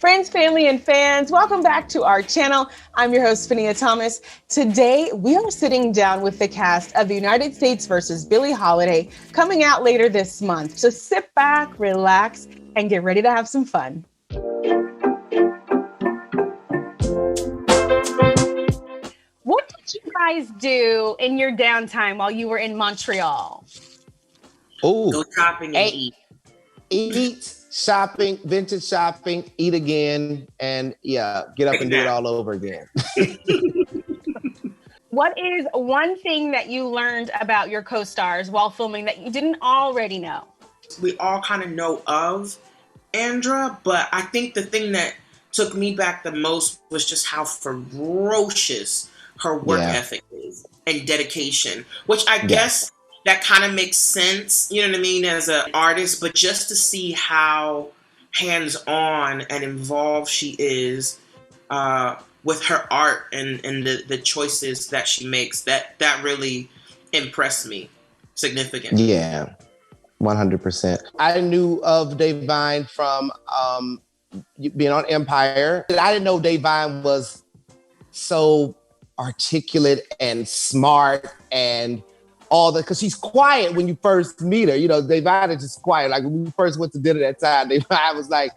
Friends, family, and fans, welcome back to our channel. I'm your host, Phineas Thomas. Today, we are sitting down with the cast of the United States versus Billie holiday coming out later this month. So sit back, relax, and get ready to have some fun. What did you guys do in your downtime while you were in Montreal? Oh, go shopping and eat. Eat, shopping, vintage shopping, eat again, and get up and do it all over again. What is one thing that you learned about your co-stars while filming that you didn't already know? We all kind of know of Andra, but I think the thing that took me back the most was just how ferocious her work ethic is and dedication, which I guess that kind of makes sense, you know what I mean, as an artist, but just to see how hands-on and involved she is with her art and the choices that she makes, that really impressed me significantly. Yeah, 100%. I knew of Davine from being on Empire. I didn't know Davine was so articulate and smart and all that, because she's quiet when you first meet her. You know, Davine is just quiet. Like when we first went to dinner that time, Davine was like,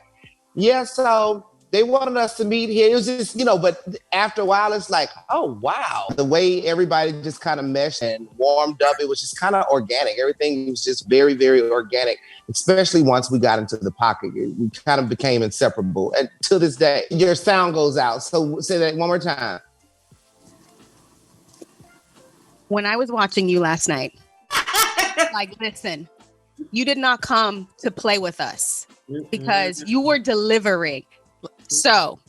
so they wanted us to meet here. It was just, but after a while, it's like, oh, wow. The way everybody just kind of meshed and warmed up, it was just kind of organic. Everything was just very, very organic, especially once we got into the pocket. We kind of became inseparable. And to this day, your sound goes out. So say that one more time. When I was watching you last night, listen, you did not come to play with us because you were delivering. So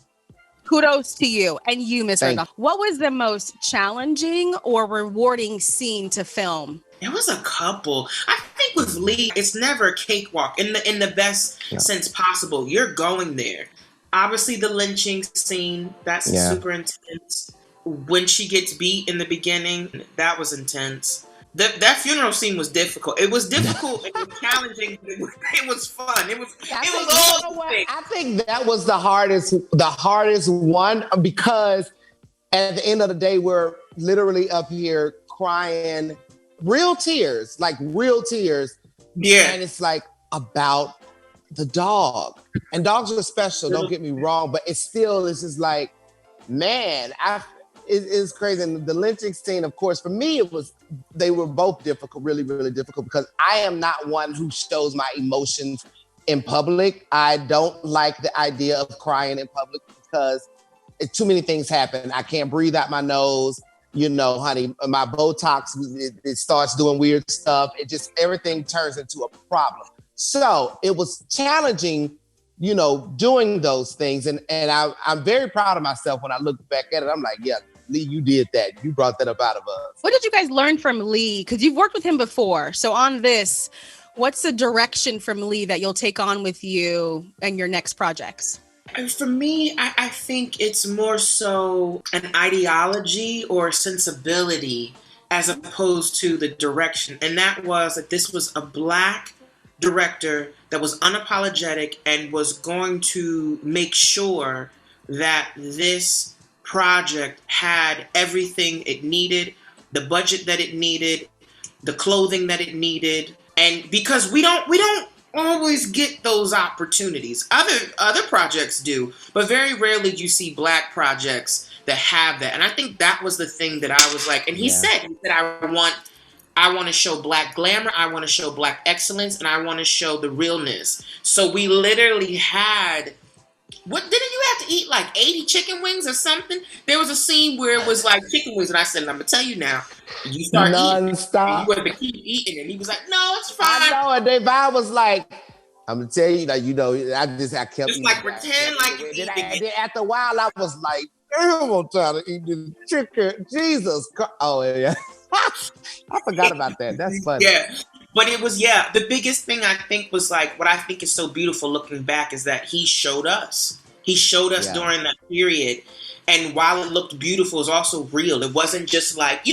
kudos to you and you, Miss Randolph. What was the most challenging or rewarding scene to film? It was a couple. I think with Lee, it's never a cakewalk in the best sense possible. You're going there. Obviously, the lynching scene, that's super intense. When she gets beat in the beginning, that was intense. That funeral scene was difficult. It was difficult and challenging, but it was fun. It was all. I think that was the hardest one, because at the end of the day, we're literally up here crying, real tears. Yeah. And it's like about the dog. And dogs are special, don't get me wrong, but it's just like, man, it's crazy. And the lynching scene, of course, for me, they were both difficult, really, really difficult, because I am not one who shows my emotions in public. I don't like the idea of crying in public because too many things happen. I can't breathe out my nose. Honey, my Botox, it starts doing weird stuff. Everything turns into a problem. So it was challenging, doing those things. And I'm very proud of myself when I look back at it. I'm like, yeah, Lee, you did that. You brought that up out of us. What did you guys learn from Lee? Because you've worked with him before. So on this, what's the direction from Lee that you'll take on with you and your next projects? For me, I think it's more so an ideology or sensibility as opposed to the direction. And that was that this was a Black director that was unapologetic and was going to make sure that this project had everything it needed, the budget that it needed, the clothing that it needed. And because we don't always get those opportunities. Other projects do, but very rarely do you see Black projects that have that. And I think that was the thing that I was like, and he said I want to show Black glamour, I want to show Black excellence, and I want to show the realness. So we literally had, what didn't you have to eat, like 80 chicken wings or something? There was a scene where it was like chicken wings, and I said, I'm gonna tell you now, you start non-stop. eating, you have to keep eating. And he was like, no, it's fine. I know, and Davine was like, I'm gonna tell you, I kept just like pretend like you eat it. After a while, I was like, I'm gonna try to eat this chicken. Jesus Christ. Oh yeah. I forgot about that. That's funny. Yeah. But it was, the biggest thing I think was like, what I think is so beautiful looking back is that he showed us. He showed us during that period. And while it looked beautiful, it was also real. It wasn't just like,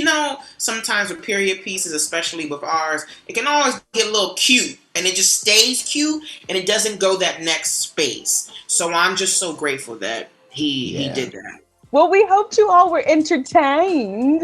sometimes with period pieces, especially with ours, it can always get a little cute. And it just stays cute. And it doesn't go that next space. So I'm just so grateful that he did that. Well, we hoped you all were entertained.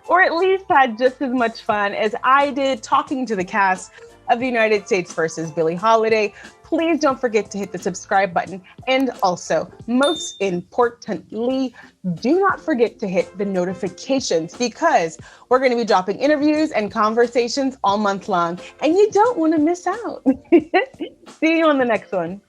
Or at least had just as much fun as I did talking to the cast of The United States versus Billie Holiday. Please don't forget to hit the subscribe button. And also, most importantly, do not forget to hit the notifications because we're going to be dropping interviews and conversations all month long. And you don't want to miss out. See you on the next one.